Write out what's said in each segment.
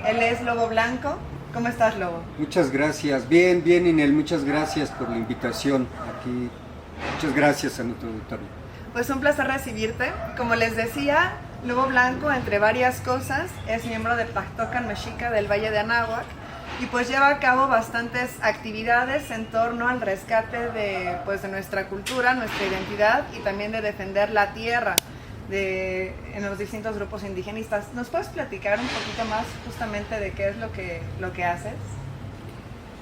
Él es Lobo Blanco. ¿Cómo estás, Lobo? Muchas gracias. Bien, bien, Inel. Muchas gracias por la invitación aquí. Muchas gracias a nuestro auditorio. Pues un placer recibirte. Como les decía, Lobo Blanco, entre varias cosas, es miembro de Paxtocan Mexica del Valle de Anáhuac y pues lleva a cabo bastantes actividades en torno al rescate de nuestra cultura, nuestra identidad y también de defender la tierra en los distintos grupos indigenistas. ¿Nos puedes platicar un poquito más justamente de qué es lo que haces?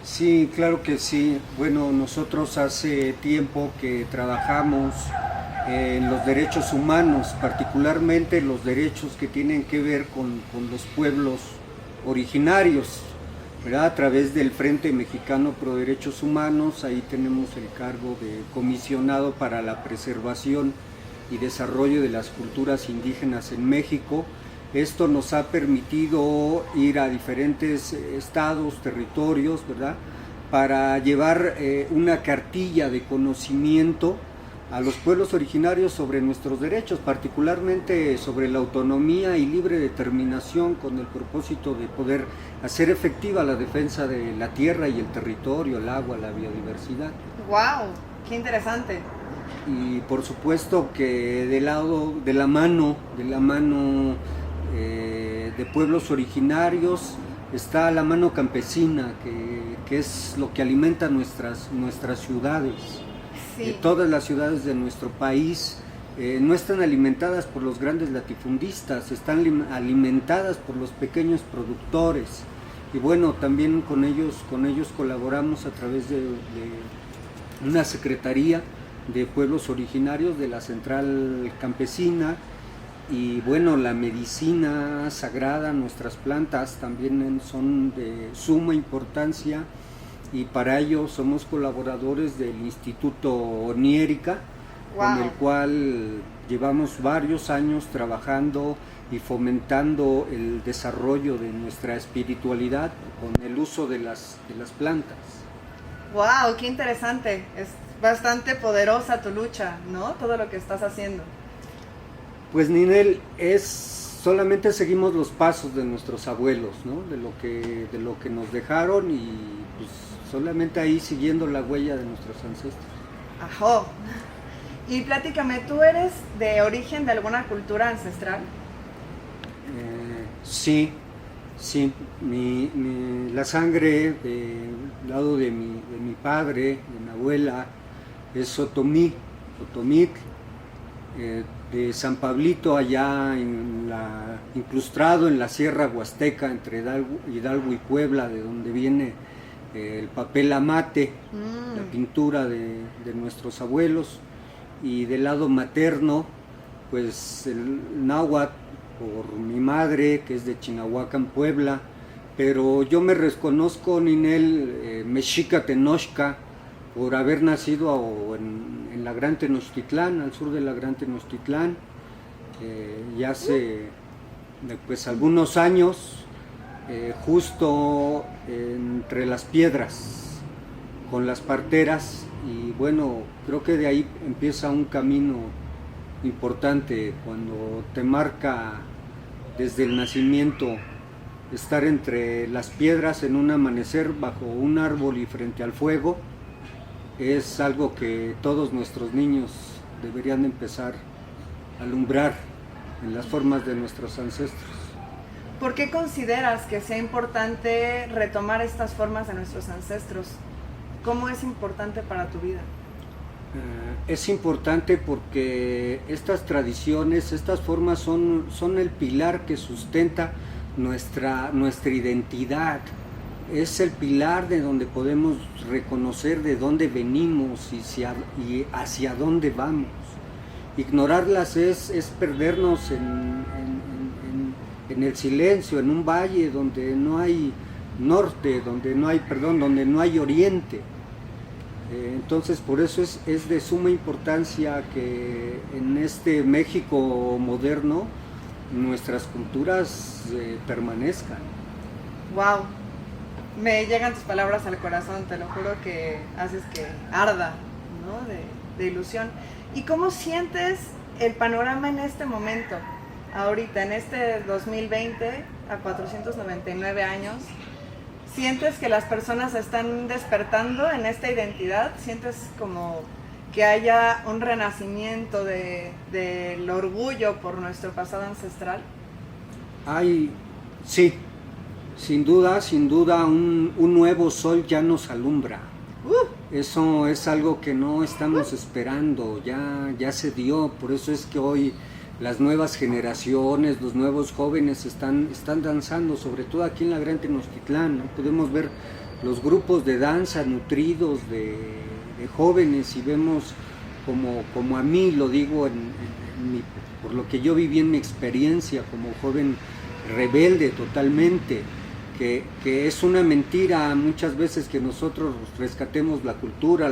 Sí, claro que sí. Bueno, nosotros hace tiempo que trabajamos en los derechos humanos, particularmente los derechos que tienen que ver con los pueblos originarios, ¿verdad? A través del Frente Mexicano Pro Derechos Humanos, ahí tenemos el cargo de comisionado para la preservación y desarrollo de las culturas indígenas en México. Esto nos ha permitido ir a diferentes estados, territorios, ¿verdad? Para llevar una cartilla de conocimiento a los pueblos originarios sobre nuestros derechos, particularmente sobre la autonomía y libre determinación, con el propósito de poder hacer efectiva la defensa de la tierra y el territorio, el agua, la biodiversidad. ¡Wow! ¡Qué interesante! Y por supuesto que de la mano de pueblos originarios está la mano campesina, que es lo que alimenta nuestras ciudades. Sí. Todas las ciudades de nuestro país no están alimentadas por los grandes latifundistas, están alimentadas por los pequeños productores. Y bueno, también con ellos colaboramos a través de una secretaría de pueblos originarios de la Central Campesina. Y bueno, la medicina sagrada, nuestras plantas también son de suma importancia, y para ello somos colaboradores del Instituto Oniérica, Wow. con el cual llevamos varios años trabajando y fomentando el desarrollo de nuestra espiritualidad con el uso de las plantas. ¡Wow! ¡Qué interesante! Es bastante poderosa tu lucha, ¿no? Todo lo que estás haciendo. Pues Ninel, solamente seguimos los pasos de nuestros abuelos, ¿no? De lo que nos dejaron, y pues solamente ahí siguiendo la huella de nuestros ancestros. ¡Ajo! Y platícame, ¿tú eres de origen de alguna cultura ancestral? Sí, la sangre del lado de mi padre, de mi abuela, es otomí, de San Pablito, allá incrustado en la Sierra Huasteca, entre Hidalgo y Puebla, de donde viene el papel amate, la pintura de nuestros abuelos. Y del lado materno, pues el náhuatl por mi madre, que es de Chinahuacán, Puebla. Pero yo me reconozco, Ninel, mexica tenochca, por haber nacido en la Gran Tenochtitlán, al sur de la Gran Tenochtitlán, y hace pues algunos años, justo entre las piedras, con las parteras. Y bueno, creo que de ahí empieza un camino importante, cuando te marca desde el nacimiento estar entre las piedras en un amanecer, bajo un árbol y frente al fuego. Es algo que todos nuestros niños deberían empezar a alumbrar en las formas de nuestros ancestros. ¿Por qué consideras que sea importante retomar estas formas de nuestros ancestros? ¿Cómo es importante para tu vida? Es importante porque estas tradiciones, estas formas son el pilar que sustenta nuestra identidad. Es el pilar de donde podemos reconocer de dónde venimos y hacia dónde vamos. Ignorarlas es perdernos en el silencio, en un valle donde no hay norte, donde no hay oriente. Entonces, por eso es de suma importancia que en este México moderno nuestras culturas permanezcan. ¡Wow! Me llegan tus palabras al corazón, te lo juro que haces que arda, ¿no? De ilusión. ¿Y cómo sientes el panorama en este momento? Ahorita, en este 2020, a 499 años. ¿Sientes que las personas están despertando en esta identidad? ¿Sientes como que haya un renacimiento del orgullo por nuestro pasado ancestral? Sí, sin duda un nuevo sol ya nos alumbra. Eso es algo que no estamos esperando, ya se dio. Por eso es que hoy las nuevas generaciones, los nuevos jóvenes están danzando, sobre todo aquí en la Gran Tenochtitlán, ¿no? Podemos ver los grupos de danza nutridos de jóvenes, y vemos como a mí, lo digo por lo que yo viví en mi experiencia como joven rebelde totalmente, que es una mentira muchas veces que nosotros rescatemos la cultura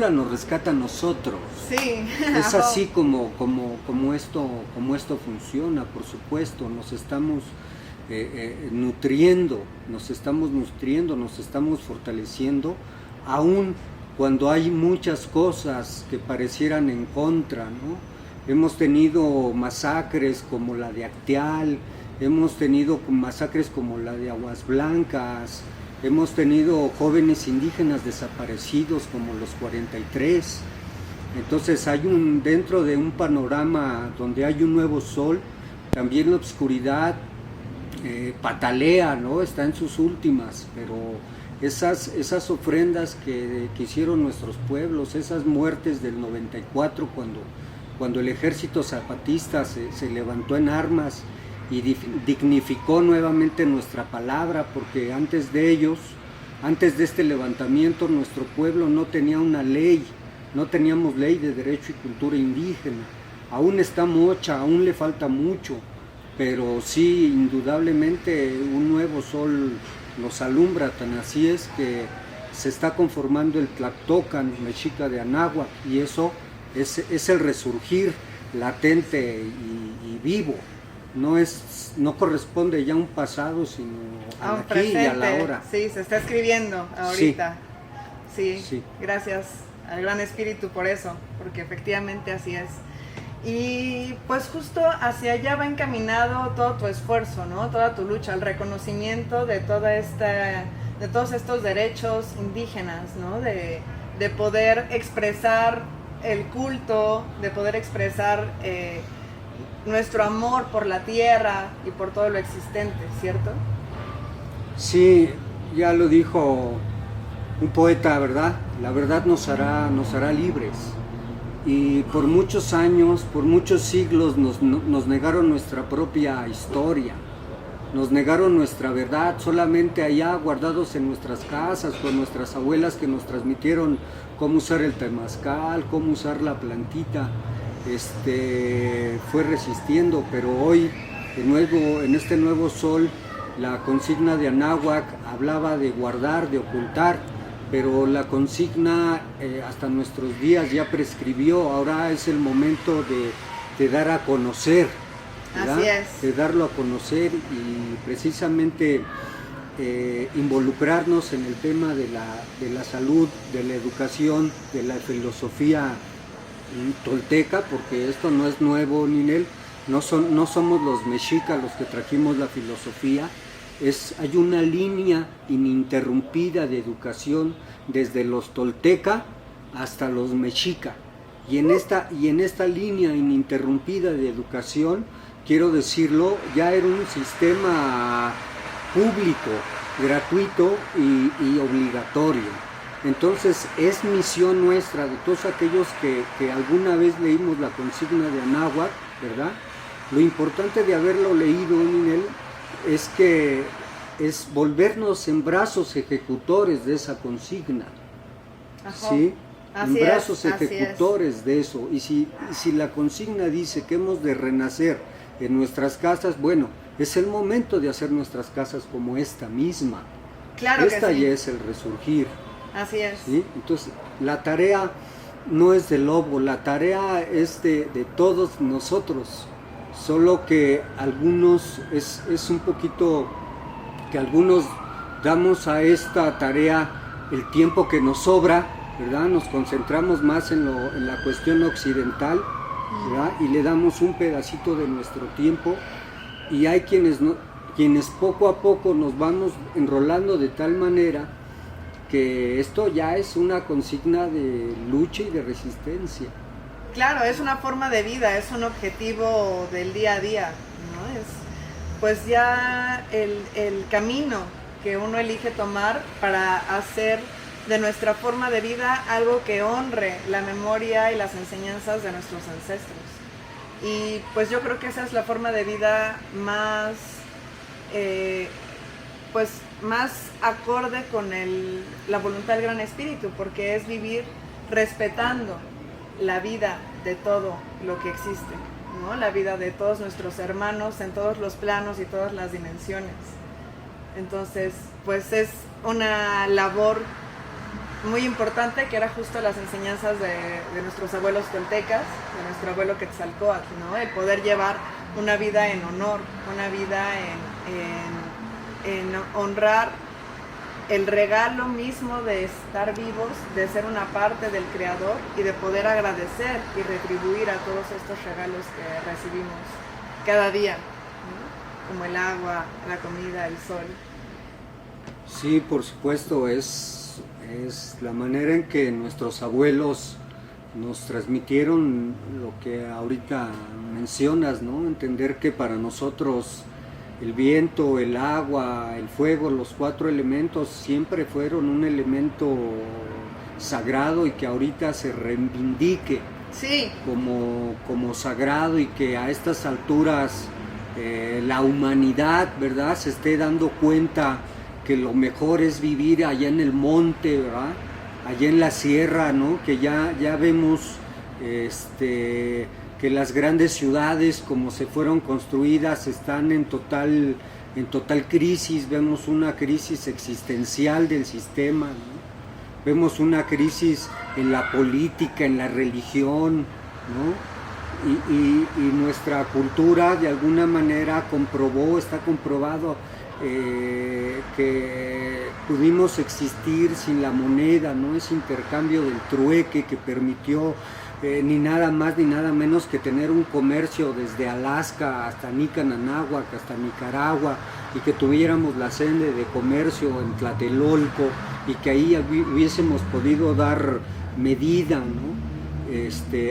nos rescata a nosotros. Sí. Es así como esto funciona, por supuesto. Nos estamos nutriendo, nos estamos fortaleciendo, aún cuando hay muchas cosas que parecieran en contra, ¿no? Hemos tenido masacres como la de Acteal, hemos tenido masacres como la de Aguas Blancas, hemos tenido jóvenes indígenas desaparecidos como los 43. Entonces dentro de un panorama donde hay un nuevo sol, también la oscuridad patalea, ¿no? Está en sus últimas, pero esas ofrendas que hicieron nuestros pueblos, esas muertes del 94 cuando el ejército zapatista se levantó en armas y dignificó nuevamente nuestra palabra, porque antes de este levantamiento, nuestro pueblo no tenía una ley, no teníamos ley de derecho y cultura indígena. Aún está mocha, aún le falta mucho, pero sí, indudablemente un nuevo sol nos alumbra. Tan así es que se está conformando el Tlactocan mexica de Anáhuac, y eso es el resurgir latente y vivo. No corresponde ya a un pasado, sino al aquí presente, y a la hora. Sí, se está escribiendo ahorita. Sí. Gracias al Gran Espíritu por eso, porque efectivamente así es. Y pues justo hacia allá va encaminado todo tu esfuerzo, ¿no? Toda tu lucha, el reconocimiento de todos estos derechos indígenas, ¿no? De poder expresar el culto, de poder expresar nuestro amor por la tierra y por todo lo existente, ¿cierto? Sí, ya lo dijo un poeta, ¿verdad? La verdad nos hará libres. Y por muchos años, por muchos siglos nos negaron nuestra propia historia, nos negaron nuestra verdad, solamente allá guardados en nuestras casas con nuestras abuelas que nos transmitieron cómo usar el temazcal, cómo usar la plantita. Fue resistiendo, pero hoy de nuevo en este nuevo sol la consigna de Anáhuac hablaba de guardar, de ocultar, pero la consigna hasta nuestros días ya prescribió. Ahora es el momento de dar a conocer, ¿verdad? Así es. De darlo a conocer y precisamente involucrarnos en el tema de la salud, de la educación, de la filosofía tolteca, porque esto no es nuevo, Ninel. No somos los mexicas los que trajimos la filosofía. Hay una línea ininterrumpida de educación desde los tolteca hasta los mexica, y en esta línea ininterrumpida de educación, quiero decirlo, ya era un sistema público, gratuito y obligatorio. Entonces es misión nuestra, de todos aquellos que alguna vez leímos la consigna de Anáhuac, ¿verdad? Lo importante de haberlo leído, Ninel, es volvernos en brazos ejecutores de esa consigna. Ajá. ¿Sí? En brazos ejecutores de eso. Y si la consigna dice que hemos de renacer en nuestras casas, bueno, es el momento de hacer nuestras casas como esta misma. Claro esta que sí. Ya es el resurgir. Así es. ¿Sí? Entonces, la tarea no es del lobo, la tarea es de todos nosotros. Solo que algunos, es un poquito que algunos damos a esta tarea el tiempo que nos sobra, ¿verdad? Nos concentramos más en la cuestión occidental, ¿verdad? Y le damos un pedacito de nuestro tiempo, y hay quienes quienes poco a poco nos vamos enrolando de tal manera que esto ya es una consigna de lucha y de resistencia. Claro, es una forma de vida, es un objetivo del día a día, ¿no? Es pues ya el camino que uno elige tomar para hacer de nuestra forma de vida algo que honre la memoria y las enseñanzas de nuestros ancestros. Y pues yo creo que esa es la forma de vida más, pues más acorde con la voluntad del Gran Espíritu, porque es vivir respetando la vida de todo lo que existe, ¿no? La vida de todos nuestros hermanos en todos los planos y todas las dimensiones. Entonces, pues es una labor muy importante, que era justo las enseñanzas de nuestros abuelos toltecas, de nuestro abuelo Quetzalcóatl, ¿no? El poder llevar una vida en honor, una vida en honrar el regalo mismo de estar vivos, de ser una parte del Creador y de poder agradecer y retribuir a todos estos regalos que recibimos cada día, ¿no? Como el agua, la comida, el sol. Sí, por supuesto, es la manera en que nuestros abuelos nos transmitieron lo que ahorita mencionas, ¿no? Entender que para nosotros el viento, el agua, el fuego, los 4 elementos siempre fueron un elemento sagrado y que ahorita se reivindique sí, como sagrado, y que a estas alturas la humanidad, ¿verdad?, se esté dando cuenta que lo mejor es vivir allá en el monte, ¿verdad?, allá en la sierra, ¿no? Que ya vemos que las grandes ciudades, como se fueron construidas, están en total crisis. Vemos una crisis existencial del sistema, ¿no? Vemos una crisis en la política, en la religión, ¿no? Y nuestra cultura de alguna manera está comprobado que pudimos existir sin la moneda, ¿no? Ese intercambio del trueque que permitió ni nada más ni nada menos que tener un comercio desde Alaska hasta Nicananahuac, hasta Nicaragua, y que tuviéramos la sede de comercio en Tlatelolco, y que ahí hubiésemos podido dar medida, ¿no?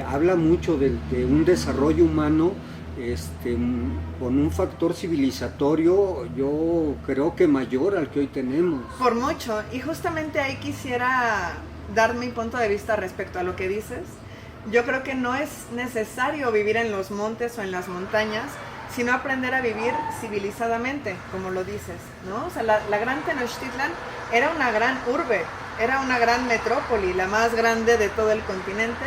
Habla mucho de un desarrollo humano con un factor civilizatorio, yo creo que mayor al que hoy tenemos. Por mucho, y justamente ahí quisiera dar mi punto de vista respecto a lo que dices. Yo creo que no es necesario vivir en los montes o en las montañas, sino aprender a vivir civilizadamente, como lo dices, ¿no? O sea, la Gran Tenochtitlan era una gran urbe, era una gran metrópoli, la más grande de todo el continente,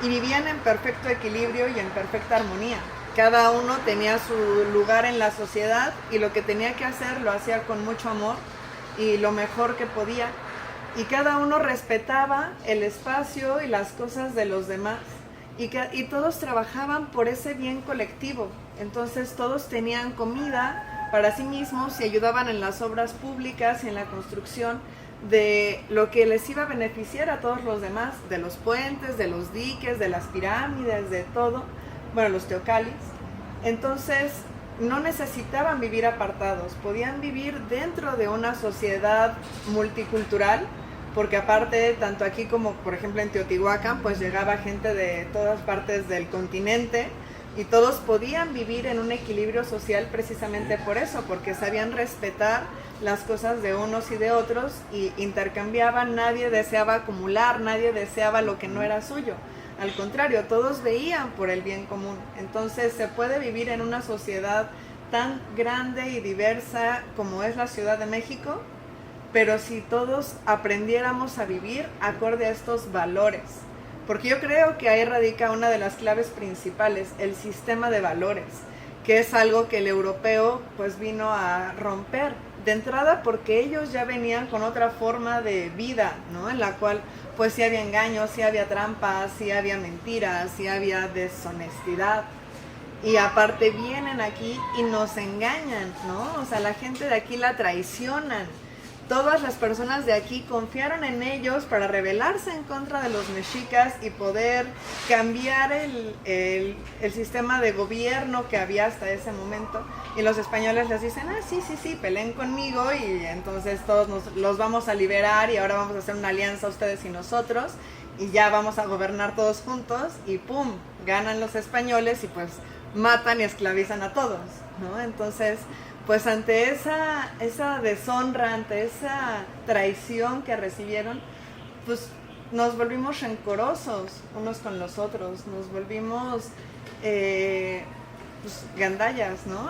y vivían en perfecto equilibrio y en perfecta armonía. Cada uno tenía su lugar en la sociedad y lo que tenía que hacer lo hacía con mucho amor y lo mejor que podía. Y cada uno respetaba el espacio y las cosas de los demás. Y todos trabajaban por ese bien colectivo. Entonces todos tenían comida para sí mismos y ayudaban en las obras públicas y en la construcción de lo que les iba a beneficiar a todos los demás, de los puentes, de los diques, de las pirámides, de todo. Bueno, los teocalis. Entonces no necesitaban vivir apartados, podían vivir dentro de una sociedad multicultural, porque aparte, tanto aquí como por ejemplo en Teotihuacán, pues llegaba gente de todas partes del continente y todos podían vivir en un equilibrio social precisamente por eso, porque sabían respetar las cosas de unos y de otros y intercambiaban. Nadie deseaba acumular, nadie deseaba lo que no era suyo. Al contrario, todos veían por el bien común. Entonces se puede vivir en una sociedad tan grande y diversa como es la Ciudad de México, pero si todos aprendiéramos a vivir acorde a estos valores. Porque yo creo que ahí radica una de las claves principales, el sistema de valores, que es algo que el europeo pues vino a romper. De entrada porque ellos ya venían con otra forma de vida, ¿no? En la cual pues sí había engaños, sí había trampas, sí había mentiras, sí había deshonestidad. Y aparte vienen aquí y nos engañan, ¿no? O sea, la gente de aquí la traicionan. todas las personas de aquí confiaron en ellos para rebelarse en contra de los mexicas y poder cambiar el sistema de gobierno que había hasta ese momento. Y los españoles les dicen, sí, peleen conmigo y entonces todos los vamos a liberar y ahora vamos a hacer una alianza ustedes y nosotros y ya vamos a gobernar todos juntos y ¡pum! Ganan los españoles y pues matan y esclavizan a todos, ¿no? Entonces, pues ante esa deshonra, ante esa traición que recibieron, pues nos volvimos rencorosos unos con los otros, nos volvimos pues, gandallas, ¿no?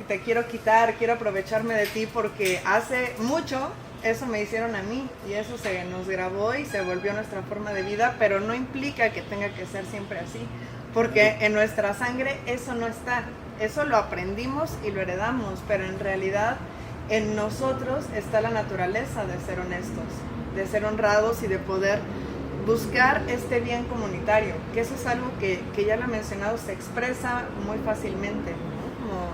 Te quiero quitar, quiero aprovecharme de ti porque hace mucho eso me hicieron a mí y eso se nos grabó y se volvió nuestra forma de vida, pero no implica que tenga que ser siempre así, porque en nuestra sangre eso no está. Eso lo aprendimos y lo heredamos, pero en realidad en nosotros está la naturaleza de ser honestos, de ser honrados y de poder buscar este bien comunitario, que eso es algo que ya lo he mencionado, se expresa muy fácilmente, ¿no? Como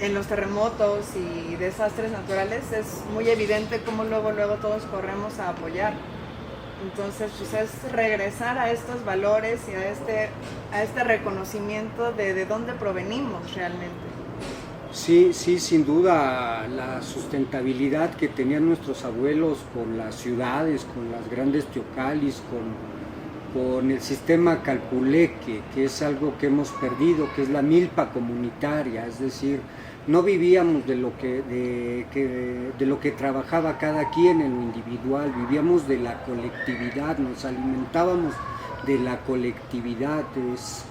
en los terremotos y desastres naturales es muy evidente cómo luego todos corremos a apoyar. Entonces, pues es regresar a estos valores y a este reconocimiento de dónde provenimos realmente. Sí, sin duda, la sustentabilidad que tenían nuestros abuelos con las ciudades, con las grandes teocalis, con el sistema calpuleque, que es algo que hemos perdido, que es la milpa comunitaria, es decir, no vivíamos de lo que trabajaba cada quien en lo individual, vivíamos de la colectividad, nos alimentábamos de la colectividad, es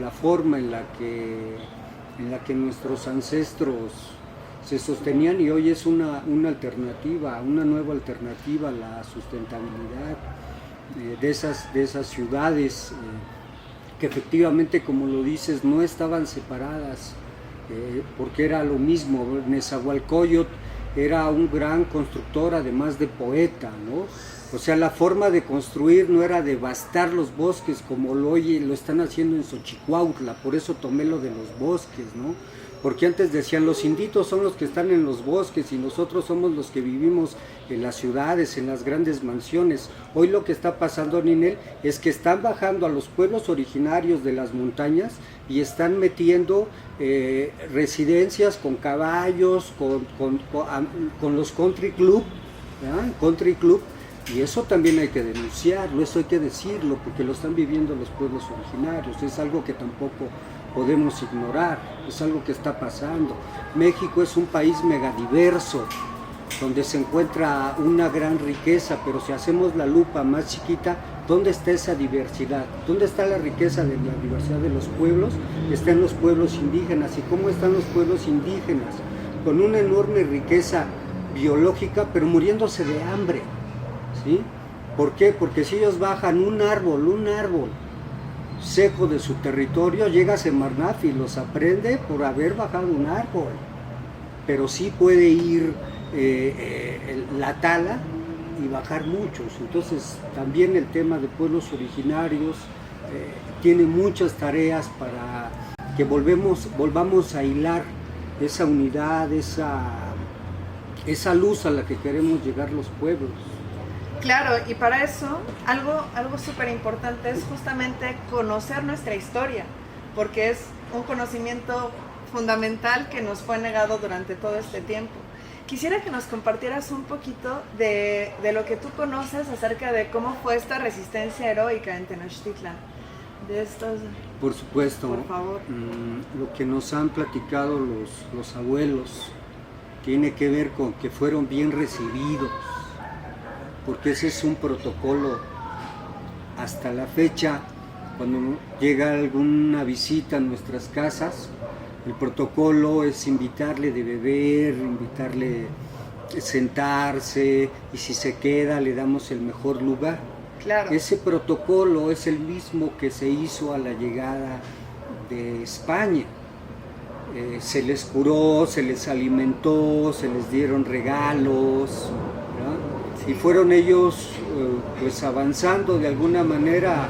la forma en la que nuestros ancestros se sostenían y hoy es una alternativa, una nueva alternativa a la sustentabilidad de esas ciudades que efectivamente, como lo dices, no estaban separadas, porque era lo mismo. Nezahualcóyotl era un gran constructor, además de poeta, ¿no? O sea, la forma de construir no era devastar los bosques como lo están haciendo en Xochicuautla, por eso tomé lo de los bosques, ¿no? Porque antes decían, los inditos son los que están en los bosques y nosotros somos los que vivimos en las ciudades, en las grandes mansiones. Hoy lo que está pasando, Ninel, es que están bajando a los pueblos originarios de las montañas y están metiendo residencias con caballos, con los country club, ¿verdad? Country club. Y eso también hay que denunciarlo, eso hay que decirlo, porque lo están viviendo los pueblos originarios, es algo que tampoco podemos ignorar, es algo que está pasando. México es un país megadiverso, donde se encuentra una gran riqueza, pero si hacemos la lupa más chiquita, ¿dónde está esa diversidad? ¿Dónde está la riqueza de la diversidad de los pueblos? Está en los pueblos indígenas. ¿Y cómo están los pueblos indígenas? Con una enorme riqueza biológica, pero muriéndose de hambre. ¿Sí? ¿Por qué? Porque si ellos bajan un árbol seco de su territorio, llega a Semarnat y los aprende por haber bajado un árbol, pero sí puede ir la tala y bajar muchos. Entonces también el tema de pueblos originarios tiene muchas tareas para que volvamos a hilar esa unidad, esa luz a la que queremos llegar los pueblos. Claro, y para eso algo súper importante es justamente conocer nuestra historia, porque es un conocimiento fundamental que nos fue negado durante todo este tiempo. Quisiera que nos compartieras un poquito de lo que tú conoces acerca de cómo fue esta resistencia heroica en Tenochtitlan. De estos... Por supuesto, por favor. Lo que nos han platicado los abuelos tiene que ver con que fueron bien recibidos, porque ese es un protocolo hasta la fecha. Cuando llega alguna visita a nuestras casas, el protocolo es invitarle de beber, invitarle a sentarse, y si se queda le damos el mejor lugar. Claro. Ese protocolo es el mismo que se hizo a la llegada de España. Se les curó, se les alimentó, se les dieron regalos, ¿verdad? Y fueron ellos pues avanzando de alguna manera.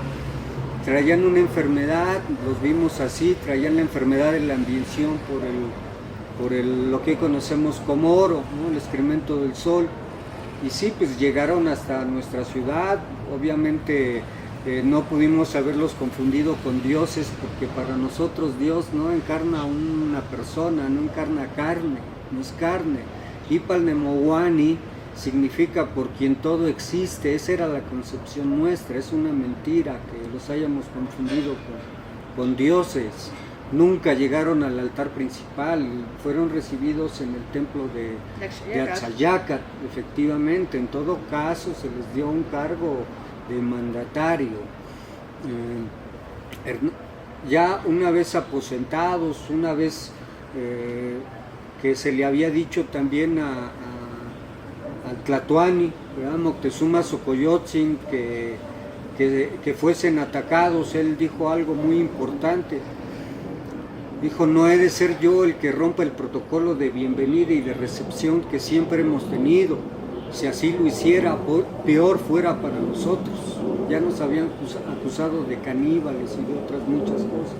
Traían una enfermedad, los vimos así, traían la enfermedad de la ambición lo que conocemos como oro, ¿no? El excremento del sol. Y sí, pues llegaron hasta nuestra ciudad. Obviamente no pudimos haberlos confundido con dioses, porque para nosotros Dios no encarna una persona, no encarna carne, no es carne. Ipalnemowani significa por quien todo existe. Esa era la concepción nuestra. Es una mentira que los hayamos confundido con dioses. Nunca llegaron al altar principal, fueron recibidos en el templo de Axayacat, efectivamente. En todo caso se les dio un cargo de mandatario. Ya una vez aposentados, una vez que se le había dicho también al Tlatoani, Moctezuma Xocoyotzin, que fuesen atacados, él dijo algo muy importante. Dijo, no he de ser yo el que rompa el protocolo de bienvenida y de recepción que siempre hemos tenido. Si así lo hiciera, peor fuera para nosotros. Ya nos habían acusado de caníbales y de otras muchas cosas.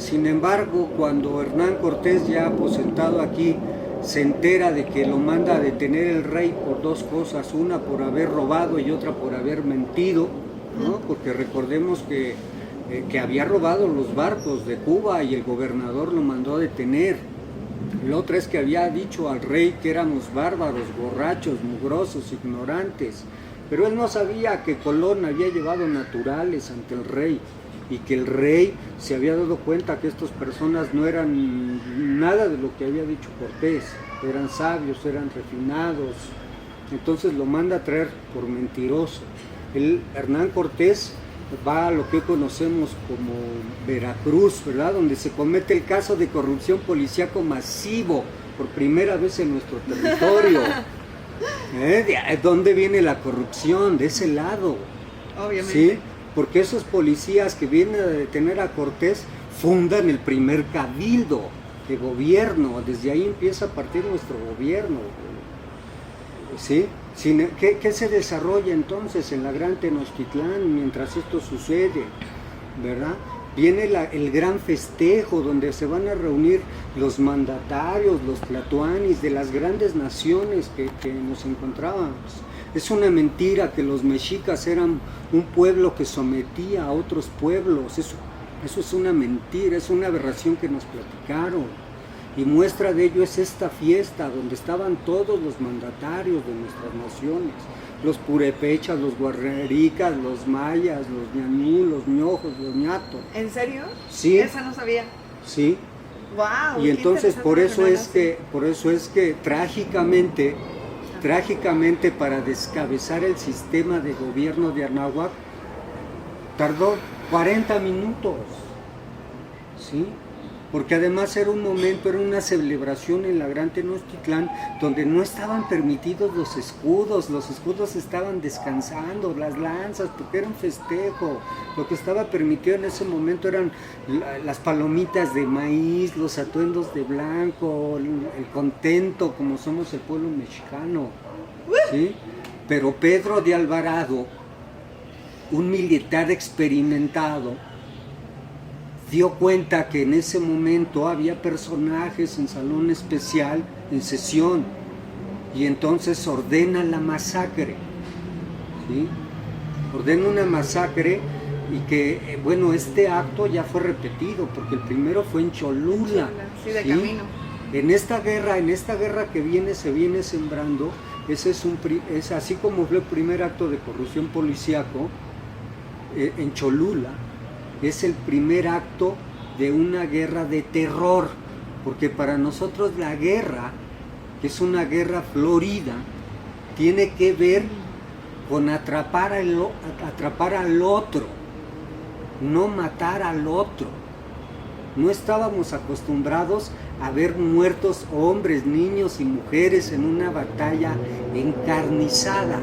Sin embargo, cuando Hernán Cortés, ya aposentado aquí, se entera de que lo manda a detener el rey por dos cosas, una por haber robado y otra por haber mentido, ¿no? Porque recordemos que había robado los barcos de Cuba y el gobernador lo mandó a detener. La otra es que había dicho al rey que éramos bárbaros, borrachos, mugrosos, ignorantes, pero él no sabía que Colón había llevado naturales ante el rey y que el rey se había dado cuenta que estas personas no eran nada de lo que había dicho Cortés, eran sabios, eran refinados. Entonces lo manda a traer por mentiroso. Hernán Cortés va a lo que conocemos como Veracruz, ¿verdad? Donde se comete el caso de corrupción policíaco masivo por primera vez en nuestro territorio. ¿De dónde viene la corrupción? De ese lado. Obviamente. ¿Sí? Porque esos policías que vienen a detener a Cortés fundan el primer cabildo de gobierno. Desde ahí empieza a partir nuestro gobierno. ¿Sí? ¿Qué se desarrolla entonces en la Gran Tenochtitlán mientras esto sucede? ¿Verdad? Viene el gran festejo donde se van a reunir los mandatarios, los tlatoanis de las grandes naciones que nos encontrábamos. Es una mentira que los mexicas eran un pueblo que sometía a otros pueblos. Eso es una mentira, es una aberración que nos platicaron. Y muestra de ello es esta fiesta donde estaban todos los mandatarios de nuestras naciones, los purépechas, los guarrericas, los mayas, los ñanú, los ñojos, los ñatos. ¿En serio? Sí. Esa no sabía. Sí. Wow. Y entonces por eso es que trágicamente para descabezar el sistema de gobierno de Anáhuac tardó 40 minutos. ¿Sí? Porque además era un momento, era una celebración en la Gran Tenochtitlán donde no estaban permitidos los escudos estaban descansando, las lanzas, porque era un festejo. Lo que estaba permitido en ese momento eran las palomitas de maíz, los atuendos de blanco, el contento como somos el pueblo mexicano, ¿sí? Pero Pedro de Alvarado, un militar experimentado, dio cuenta que en ese momento había personajes en salón especial, en sesión, y entonces ordena la masacre, ¿sí? Ordena una masacre y que, bueno, este acto ya fue repetido, porque el primero fue en Cholula. Sí, de camino. En esta guerra que se viene sembrando, es así como fue el primer acto de corrupción policíaco en Cholula. Es el primer acto de una guerra de terror, porque para nosotros la guerra, que es una guerra florida, tiene que ver con atrapar al otro, no matar al otro. No estábamos acostumbrados a ver muertos hombres, niños y mujeres en una batalla encarnizada.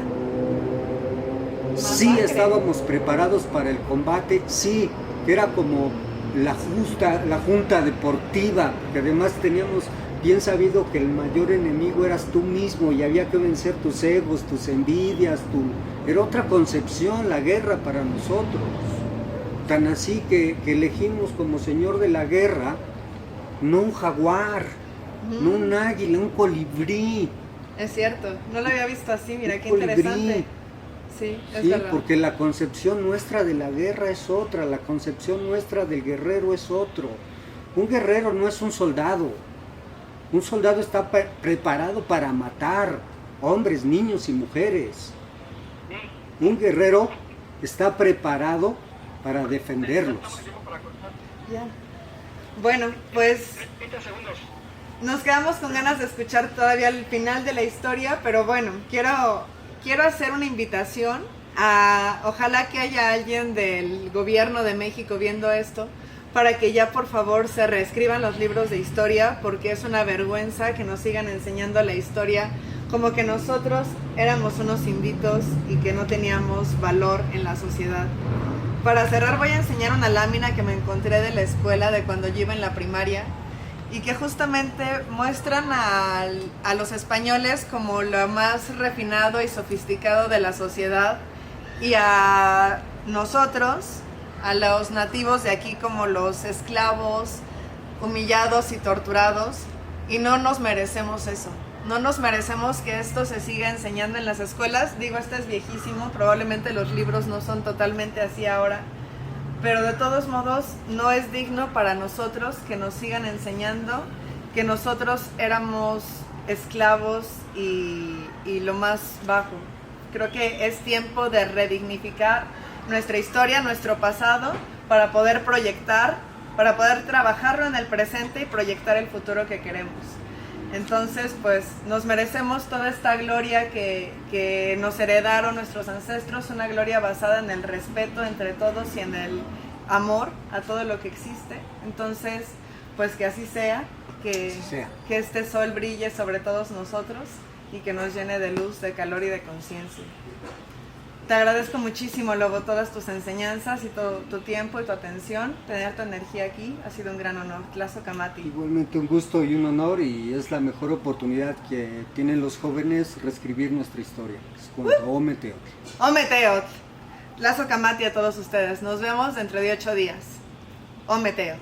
Sí estábamos preparados para el combate, sí, era como la junta deportiva, que además teníamos bien sabido que el mayor enemigo eras tú mismo y había que vencer tus egos, tus envidias, era otra concepción la guerra para nosotros. Tan así que elegimos como señor de la guerra no un jaguar, no un águila, un colibrí. Es cierto, no lo había visto así, mira Un qué colibrí. interesante. Sí, es Sí, verdad. porque la concepción nuestra de la guerra es otra, la concepción nuestra del guerrero es otro. Un guerrero no es un soldado. Un soldado está preparado para matar hombres, niños y mujeres. Un guerrero está preparado para defenderlos. Ya. Bueno, pues nos quedamos con ganas de escuchar todavía el final de la historia, pero bueno, quiero hacer una invitación a, ojalá que haya alguien del gobierno de México viendo esto, para que ya por favor se reescriban los libros de historia, porque es una vergüenza que nos sigan enseñando la historia como que nosotros éramos unos inditos y que no teníamos valor en la sociedad. Para cerrar voy a enseñar una lámina que me encontré de la escuela de cuando yo iba en la primaria y que justamente muestran a los españoles como lo más refinado y sofisticado de la sociedad y a nosotros, a los nativos de aquí, como los esclavos, humillados y torturados, y no nos merecemos eso. No nos merecemos que esto se siga enseñando en las escuelas. Digo, este es viejísimo, probablemente los libros no son totalmente así ahora, pero de todos modos no es digno para nosotros que nos sigan enseñando que nosotros éramos esclavos y lo más bajo. Creo que es tiempo de redignificar nuestra historia, nuestro pasado, para poder proyectar, para poder trabajarlo en el presente y proyectar el futuro que queremos. Entonces, pues, nos merecemos toda esta gloria que nos heredaron nuestros ancestros, una gloria basada en el respeto entre todos y en el amor a todo lo que existe. Entonces, pues que así sea, que este sol brille sobre todos nosotros y que nos llene de luz, de calor y de conciencia. Te agradezco muchísimo, Lobo, todas tus enseñanzas y todo tu tiempo y tu atención. Tener tu energía aquí ha sido un gran honor. Tlazocamati. Igualmente un gusto y un honor, y es la mejor oportunidad que tienen los jóvenes reescribir nuestra historia. Es cuando Ometeotl. Ometeotl. Tlazocamati a todos ustedes. Nos vemos dentro de 8 días. Ometeotl.